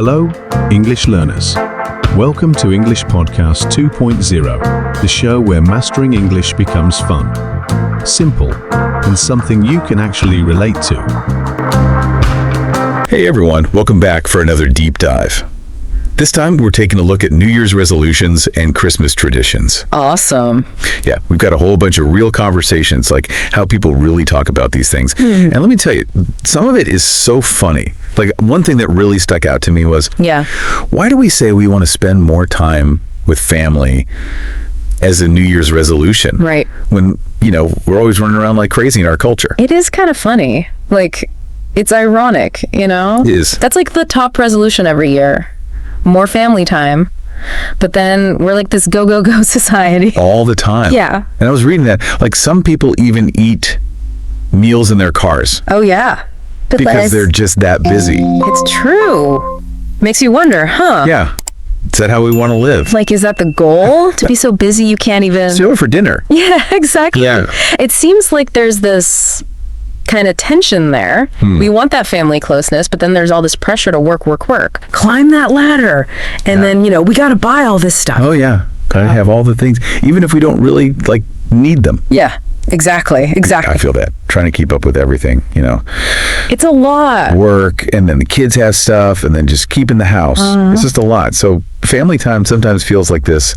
Hello, English learners. Welcome to English Podcast 2.0, the show where mastering English becomes fun, simple, and something you can actually relate to. Hey everyone, welcome back for another deep dive. This time we're taking a look at New Year's resolutions and Christmas traditions. Awesome. Yeah, we've got a whole bunch of real conversations, like how people really talk about these things. And let me tell you, some of it is so funny. Like one thing that really stuck out to me was, why do we say we want to spend more time with family as a New Year's resolution? Right. When, we're always running around like crazy in our culture. It is kind of funny. Like, it's ironic, It is. That's like the top resolution every year. More family time. But then we're like this go, go, go society. All the time. Yeah. And I was reading that, like some people even eat meals in their cars. Oh, yeah. Because they're just that busy. It's true. Makes you wonder, huh? Yeah. Is that how we want to live? Like, is that the goal? To be so busy you can't even... Let's do it for dinner. Yeah, exactly. Yeah. It seems like there's this kind of tension there. We want that family closeness, but then there's all this pressure to work. Climb that ladder. And then, we got to buy all this stuff. Oh, yeah. Gotta have all the things, even if we don't really, need them. Yeah, exactly. I feel that. Trying to keep up with everything, It's a lot. Work, and then the kids have stuff, and then just keeping the house. It's just a lot. So family time sometimes feels like this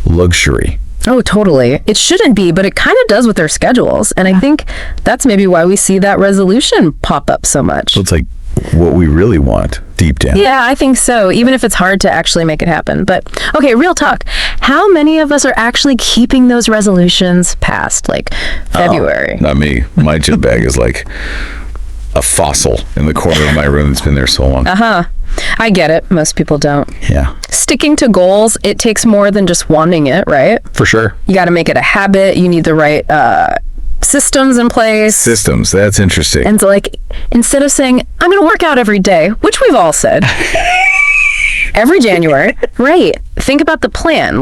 luxury. Oh, totally. It shouldn't be, but it kind of does with their schedules. And I think that's maybe why we see that resolution pop up so much. So it's like what we really want deep down. Yeah, I think so, even if it's hard to actually make it happen. But, okay, real talk. How many of us are actually keeping those resolutions past, February? Oh, not me. My gym bag is like a fossil in the corner of my room that's been there so long. I get it. Most people don't. Yeah. Sticking to goals, it takes more than just wanting it, right? For sure. You got to make it a habit. You need the right systems in place. Systems, that's interesting. And so, instead of saying, I'm going to work out every day, which we've all said, every January, right? Think about the plan.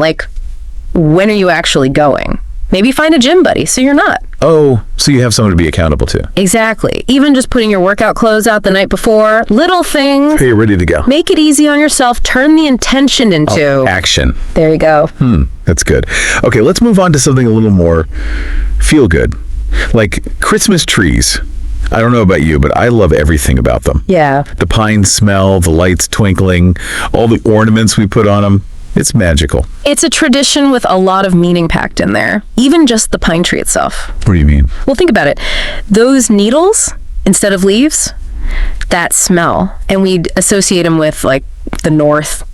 When are you actually going? Maybe find a gym buddy so you're not. Oh, so you have someone to be accountable to. Exactly. Even just putting your workout clothes out the night before, little things. Are you ready to go? Make it easy on yourself. Turn the intention into action. There you go. That's good. Okay, let's move on to something a little more feel good. Like Christmas trees. I don't know about you, but I love everything about them. Yeah. The pine smell, the lights twinkling, all the ornaments we put on them. It's magical. It's a tradition with a lot of meaning packed in there. Even just the pine tree itself. What do you mean? Well, think about it. Those needles, instead of leaves, that smell. And we associate them with the north,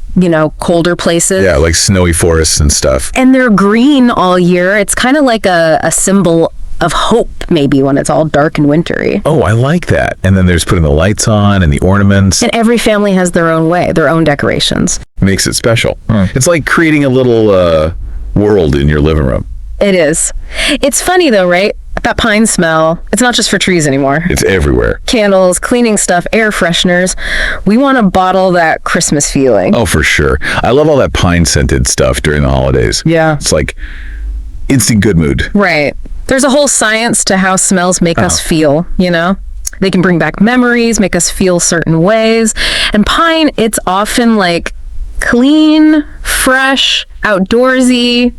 colder places. Yeah, like snowy forests and stuff. And they're green all year. It's kind of like a symbol of hope, maybe, when it's all dark and wintry. Oh, I like that. And then there's putting the lights on and the ornaments. And every family has their own way, their own decorations. Makes it special. It's like creating a little world in your living room. It is. It's funny though, right? That pine smell, it's not just for trees anymore. It's everywhere. Candles, cleaning stuff, air fresheners. We want to bottle that Christmas feeling. Oh, for sure. I love all that pine scented stuff during the holidays. Yeah. It's like instant good mood. Right. There's a whole science to how smells make us feel, They can bring back memories, make us feel certain ways. And pine, it's often clean, fresh, outdoorsy.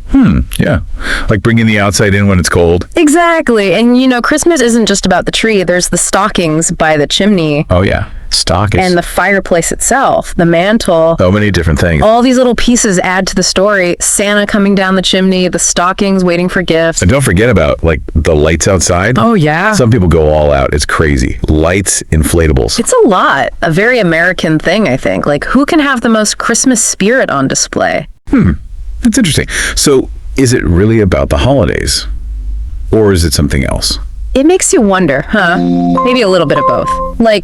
Yeah. Like bringing the outside in when it's cold. Exactly. And Christmas isn't just about the tree. There's the stockings by the chimney. Oh, yeah. Stockings. And the fireplace itself, the mantle. So many different things. All these little pieces add to the story. Santa coming down the chimney, the stockings waiting for gifts. And don't forget about the lights outside. Oh, yeah. Some people go all out. It's crazy. Lights, inflatables. It's a lot. A very American thing, I think. Who can have the most Christmas spirit on display? That's interesting. So is it really about the holidays? Or is it something else? It makes you wonder, huh? Maybe a little bit of both.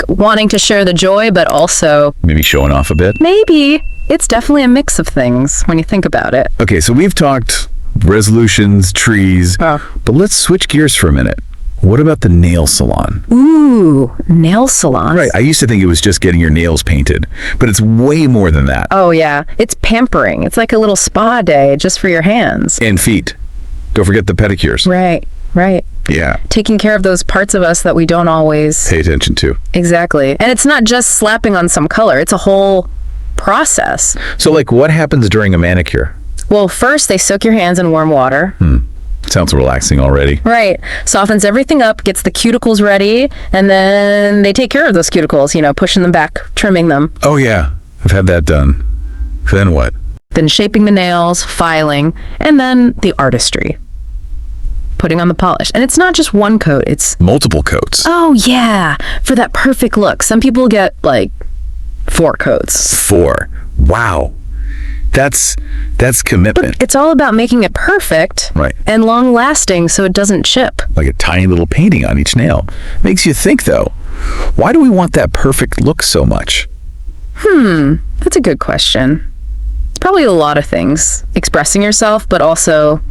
Wanting to share the joy, but also... Maybe showing off a bit? Maybe. It's definitely a mix of things when you think about it. Okay, so we've talked resolutions, trees, but let's switch gears for a minute. What about the nail salon? Ooh, nail salons. Right, I used to think it was just getting your nails painted, but it's way more than that. Oh, yeah. It's pampering. It's like a little spa day just for your hands. And feet. Don't forget the pedicures. Right. Right. Yeah. Taking care of those parts of us that we don't always Pay attention to. Exactly. And it's not just slapping on some color. It's a whole process. So, like, what happens during a manicure? Well, first they soak your hands in warm water. Sounds relaxing already. Right. Softens everything up, gets the cuticles ready, and then they take care of those cuticles, you know, pushing them back, trimming them. Oh, yeah. I've had that done. Then what? Then shaping the nails, filing, and then the artistry. Putting on the polish. And it's not just one coat, it's Multiple coats. oh yeah, for that perfect look. Some people get like 4 coats. 4. Wow. That's commitment. It's all about making it perfect Right. and long lasting so it doesn't chip. Like a tiny little painting on each nail. Makes you think, though, why do we want that perfect look so much? That's a good question. It's probably a lot of things. Expressing yourself, but also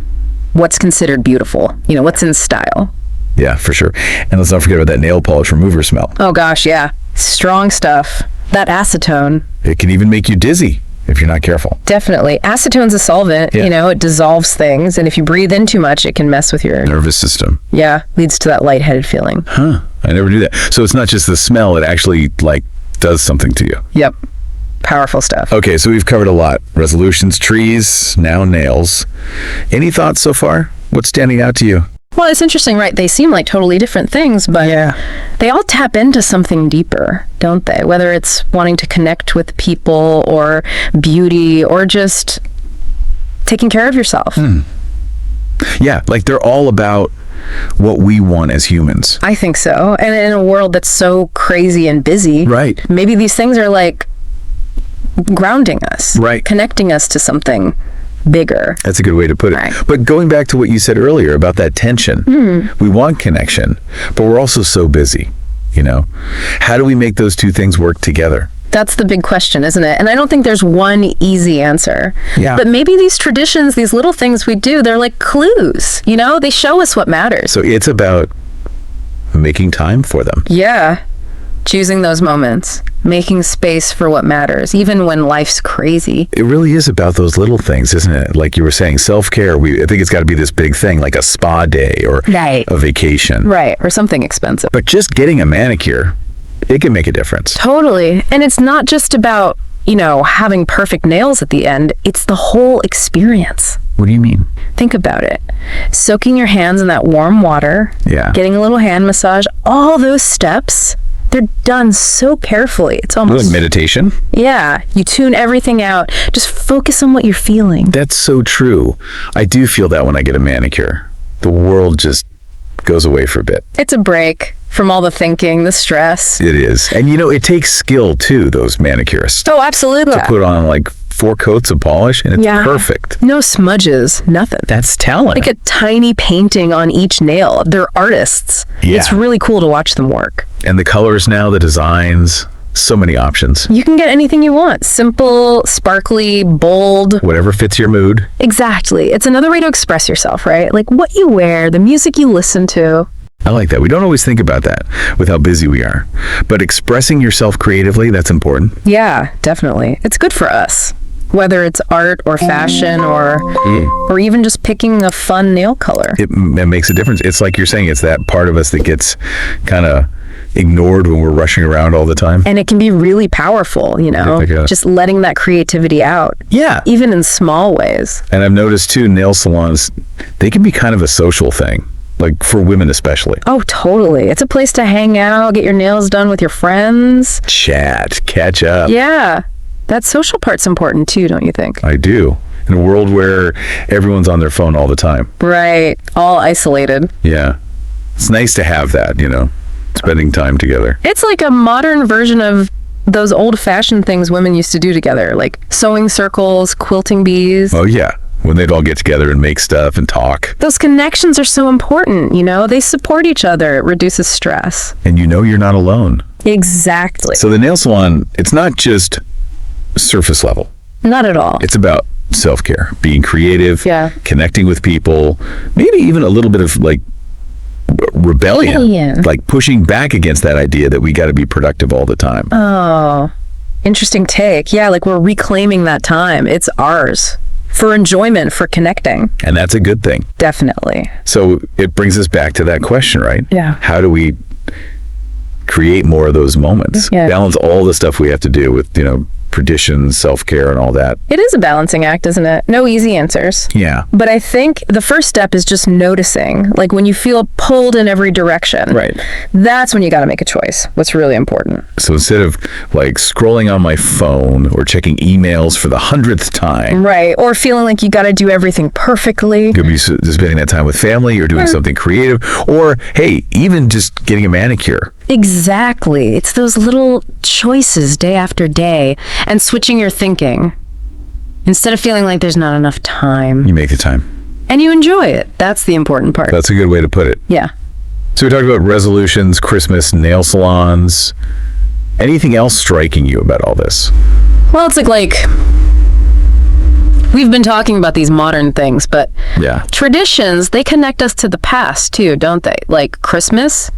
what's considered beautiful. You know, what's in style. Yeah, for sure. And let's not forget about that nail polish remover smell. Oh gosh, yeah. Strong stuff. That acetone. It can even make you dizzy if you're not careful. Definitely. Acetone's a solvent, Yeah. you know, it dissolves things. And if you breathe in too much, it can mess with your, Nervous system. leads to that lightheaded feeling. Huh. I never knew that. So it's not just the smell, it actually, like, does something to you. Yep. Powerful stuff. Okay, so we've covered a lot. Resolutions, trees, now nails. Any thoughts so far? What's standing out to you? Well, it's interesting, right? They seem like totally different things, but they all tap into something deeper, don't they? Whether it's wanting to connect with people or beauty or just taking care of yourself. Yeah, like they're all about what we want as humans. I think so. And in a world that's so crazy and busy, Right. maybe these things are like grounding us, Right. connecting us to something bigger. That's a good way to put it. Right. But going back to what you said earlier about that tension, we want connection, but we're also so busy, you know? How do we make those two things work together? That's the big question, isn't it? And I don't think there's one easy answer. Yeah. But maybe these traditions, these little things we do, they're like clues, you know? They show us what matters. So it's about making time for them. Yeah. Choosing those moments, making space for what matters, even when life's crazy. It really is about those little things, isn't it? Like you were saying, self-care, I think it's got to be this big thing, like a spa day or Right. a vacation. Right. Or something expensive. But just getting a manicure, it can make a difference. Totally. And it's not just about, you know, having perfect nails at the end. It's the whole experience. What do you mean? Think about it. Soaking your hands in that warm water. Yeah. Getting a little hand massage. All those steps, they're done so carefully. It's almost... Like meditation? Yeah. You tune everything out. Just focus on what you're feeling. That's so true. I do feel that when I get a manicure. The world just goes away for a bit. It's a break from all the thinking, the stress. It is. And you know, it takes skill too, those manicurists. Oh, absolutely. To put on like 4 coats of polish and it's perfect. No smudges, nothing. That's talent. Like a tiny painting on each nail. They're artists. Yeah. It's really cool to watch them work. And the colors now, the designs, so many options. You can get anything you want. Simple, sparkly, bold. Whatever fits your mood. Exactly. It's another way to express yourself, right? Like what you wear, the music you listen to. I like that. We don't always think about that with how busy we are. But expressing yourself creatively, that's important. Yeah, definitely. It's good for us. Whether it's art or fashion or even just picking a fun nail color. It makes a difference. It's like you're saying, it's that part of us that gets kind of ignored when we're rushing around all the time. And it can be really powerful, you know, just letting that creativity out. Yeah. Even in small ways. And I've noticed too, nail salons, they can be kind of a social thing. Like for women especially. Oh, totally. It's a place to hang out, get your nails done with your friends. Chat, catch up. Yeah. That social part's important too, don't you think? I do. In a world where everyone's on their phone all the time. Right. All isolated. Yeah. It's nice to have that, you know, spending time together. It's like a modern version of those old-fashioned things women used to do together, like sewing circles, quilting bees. Oh, yeah. When they'd all get together and make stuff and talk. Those connections are so important, you know? They support each other. It reduces stress. And you know you're not alone. Exactly. So the nail salon, it's not just surface level. Not at all. It's about self-care, being creative, Yeah. connecting with people, maybe even a little bit of like rebellion, like pushing back against that idea that we got to be productive all the time. Oh, interesting take. Yeah, like we're reclaiming that time. It's ours for enjoyment, for connecting. And that's a good thing. Definitely. So it brings us back to that question, right? Yeah. How do we create more of those moments? Yeah. Balance all the stuff we have to do with, traditions, self-care, and all that. It is a balancing act, isn't it? No easy answers. Yeah. But I think the first step is just noticing. Like when you feel pulled in every direction. Right. That's when you got to make a choice. What's really important. So instead of like scrolling on my phone or checking emails for the 100th time. Right. Or feeling like you got to do everything perfectly. You could be spending that time with family or doing something creative. Or, hey, even just getting a manicure. Exactly. It's those little choices day after day and switching your thinking. Instead of feeling like there's not enough time. You make the time. And you enjoy it. That's the important part. That's a good way to put it. Yeah. So we talked about resolutions, Christmas, nail salons. Anything else striking you about all this? Well, it's like we've been talking about these modern things, but Yeah. traditions, they connect us to the past too, don't they? Like Christmas,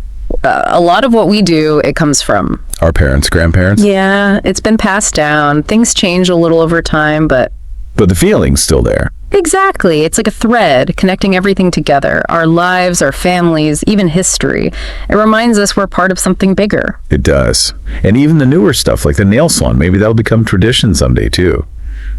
a lot of what we do, it comes from Our parents, grandparents? Yeah, it's been passed down. Things change a little over time, but But the feeling's still there. exactly. It's like a thread connecting everything together. Our lives, our families, even history. It reminds us we're part of something bigger. It does. And even the newer stuff, like the nail salon, maybe that'll become tradition someday too,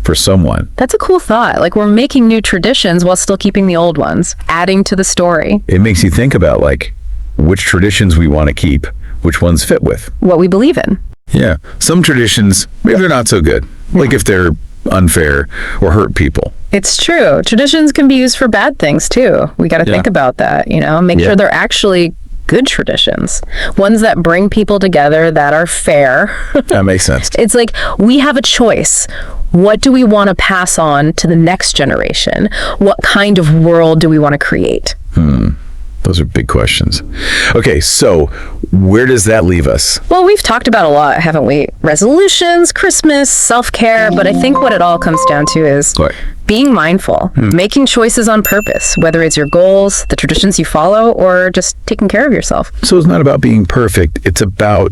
for someone. That's a cool thought. Like we're making new traditions while still keeping the old ones, adding to the story. It makes you think about like which traditions we want to keep, which ones fit with. What we believe in. Yeah. Some traditions, maybe they're not so good. Like if they're unfair or hurt people. It's true. Traditions can be used for bad things too. We got to think about that, make sure they're actually good traditions. Ones that bring people together, that are fair. That makes sense. It's like we have a choice. What do we want to pass on to the next generation? What kind of world do we want to create? Those are big questions. Okay, so where does that leave us? Well, we've talked about a lot, haven't we? Resolutions, Christmas, self-care, but I think what it all comes down to is What? being mindful, making choices on purpose, whether it's your goals, the traditions you follow, or just taking care of yourself. So it's not about being perfect. It's about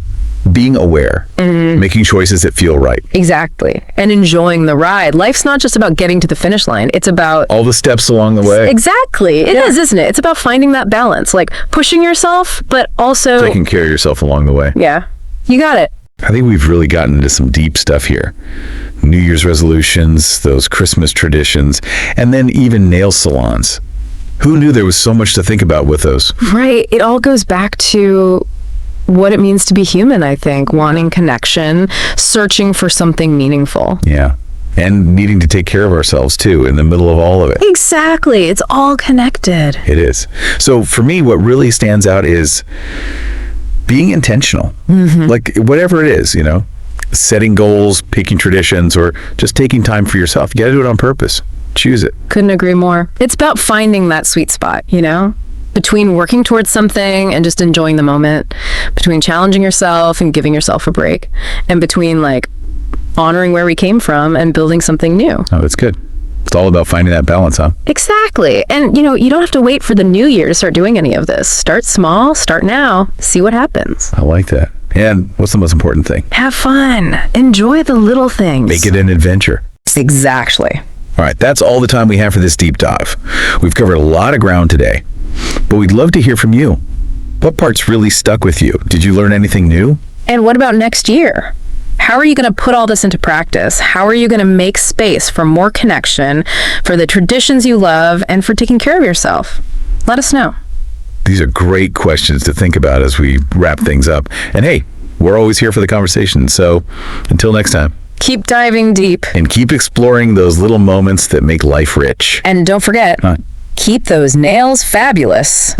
being aware, making choices that feel right. Exactly. And enjoying the ride. Life's not just about getting to the finish line. It's about All the steps along the way. Exactly. It is, isn't it? It's about finding that balance, like pushing yourself, but also Taking care of yourself along the way. Yeah. You got it. I think we've really gotten into some deep stuff here. New Year's resolutions, those Christmas traditions, and then even nail salons. Who knew there was so much to think about with those? Right. It all goes back to what it means to be human, I think. Wanting connection, searching for something meaningful. Yeah. And needing to take care of ourselves too in the middle of all of it. Exactly. It's all connected. It is. So for me, what really stands out is being intentional. Like whatever it is, setting goals, picking traditions, or just taking time for yourself. You got to do it on purpose. Choose it. Couldn't agree more. It's about finding that sweet spot, between working towards something and just enjoying the moment, between challenging yourself and giving yourself a break, and between like honoring where we came from and building something new. Oh, that's good. It's all about finding that balance, huh? Exactly. And, you don't have to wait for the new year to start doing any of this. Start small, start now, see what happens. I like that. And what's the most important thing? Have fun. Enjoy the little things. Make it an adventure. Exactly. All right, that's all the time we have for this deep dive. We've covered a lot of ground today, but we'd love to hear from you. What parts really stuck with you? Did you learn anything new? And what about next year? How are you going to put all this into practice? How are you going to make space for more connection, for the traditions you love, and for taking care of yourself? Let us know. These are great questions to think about as we wrap things up. And hey, we're always here for the conversation. So until next time. Keep diving deep. And keep exploring those little moments that make life rich. And don't forget, keep those nails fabulous.